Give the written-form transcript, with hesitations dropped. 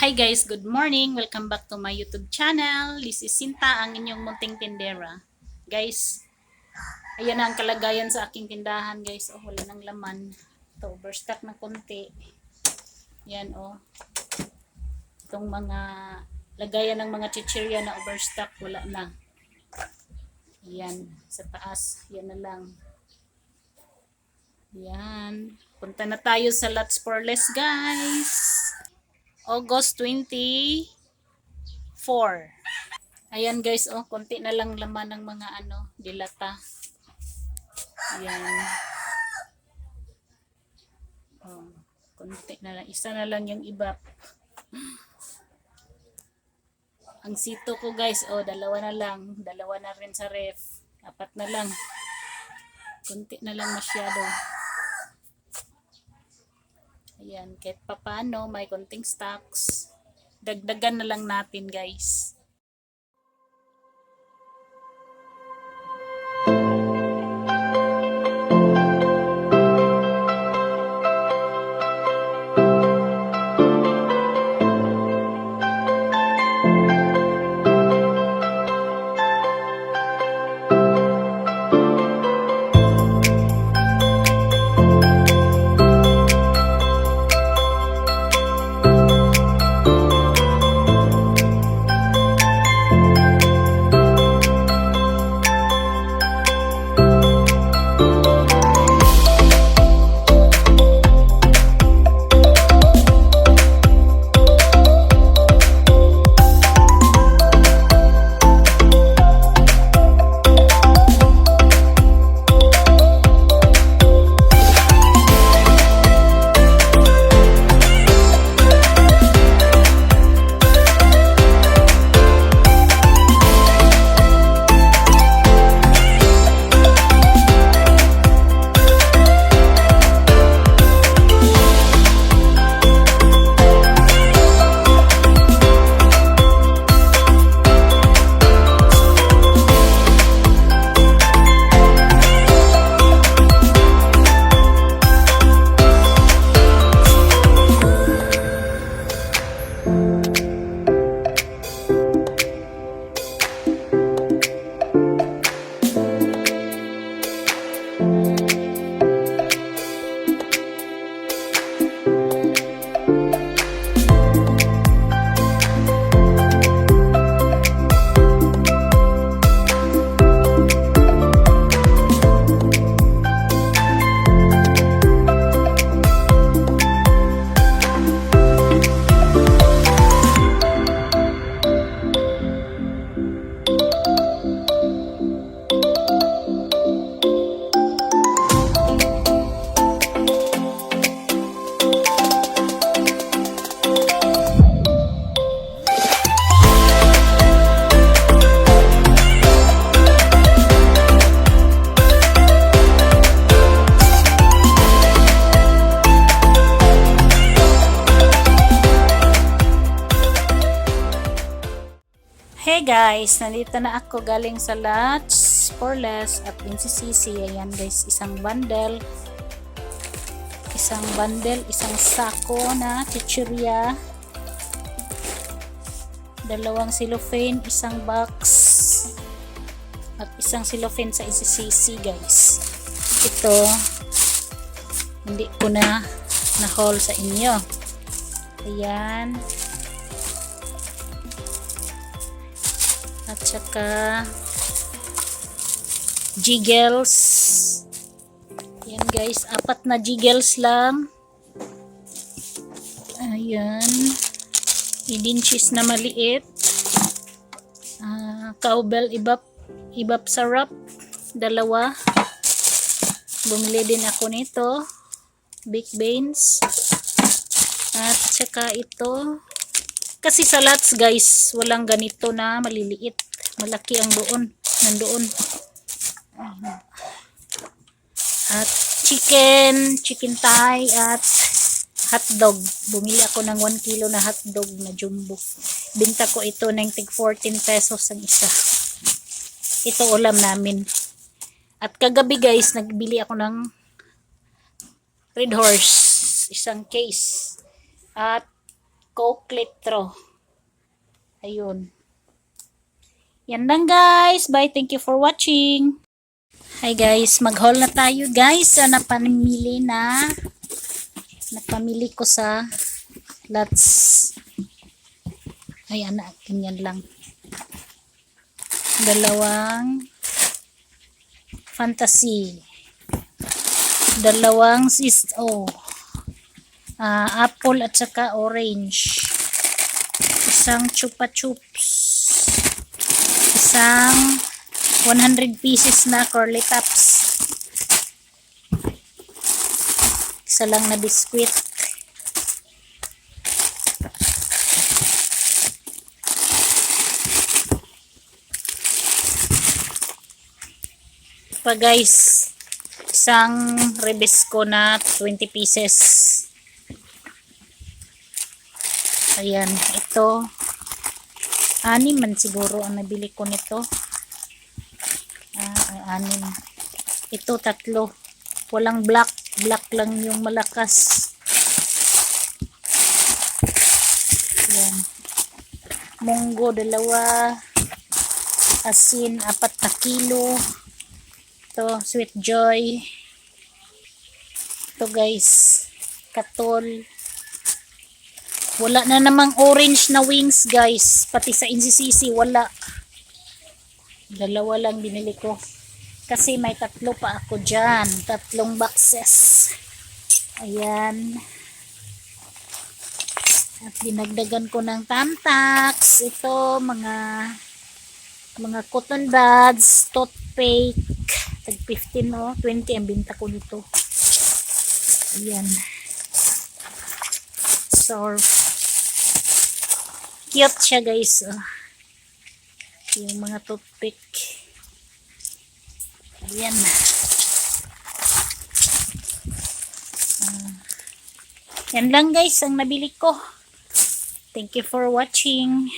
Hi guys, good morning. Welcome back to my YouTube channel. This is Sinta, ang inyong munting tindera. Guys, ayan na ang kalagayan sa aking tindahan guys. Oh, wala nang laman. Ito, overstock na konti. Yan oh. Itong mga lagayan ng mga chichirya na overstock, wala na. Yan, sa taas. Yan na lang. Yan. Punta na tayo sa Lots for Less guys. August 24. Ayan guys, oh, konti na lang laman ng mga dilata. Ayan. Oh, konti na lang. Isa na lang yung iba. Ang sito ko guys, oh, dalawa na lang. Dalawa na rin sa ref. 4 na lang. Konti na lang masyado. Ayan, kahit papano, may konting stocks. Dagdagan na lang natin guys. Hey guys, nandito na ako galing sa Lots for Less at NCCC. Ayan guys, isang bundle, isang sako na chichirya, 2 cellophane, isang box, at isang cellophane sa NCCC guys. Ito, hindi ko na haul sa inyo. Ayan. At saka jiggles. Yan guys, 4 na jiggles lang. Ayan. Idinchis na maliit. Cowbell ibap sarap. 2. Bumili din ako nito. Big beans. At saka ito. Kasi sa Lots guys, walang ganito na maliliit. Malaki ang nandoon. At chicken thigh at hotdog. Bumili ako ng 1 kilo na hotdog na jumbo. Binta ko ito ng tig 14 pesos ang isa. Ito ulam namin. At kagabi guys, nagbili ako ng Red Horse. Isang case. At Coke Litro. Ayun. Yan lang guys. Bye. Thank you for watching. Hi guys. Mag-haul na tayo guys. Napamili ko sa Lots. Ayan na. Ganyan lang. Dalawang Fantasy. Dalawang apple at saka orange. Isang Chupa Chups. Isang 100 pieces na Curly Tops. Isa lang na biskwit. Pa guys, isang Rebisco na 20 pieces. Ayan, ito 6 man siguro ang nabili ko nito. 6. Ito 3. Walang black lang yung malakas. Ayan. Munggo 2. Asin 4 na kilo. Ito, Sweet Joy. Ito guys, Katol. Wala na namang orange na wings guys. Pati sa NCCC wala. 2 lang binili ko. Kasi may 3 pa ako dyan. 3 boxes. Ayan. At dinagdagan ko ng Tamtax. Ito, mga cotton buds, toothpick. Tag 15 no, 20 ang binta ko nito. Ayan. So, cute siya guys. Yung mga toothpick. Ayan. Yan lang guys ang nabili ko. Thank you for watching.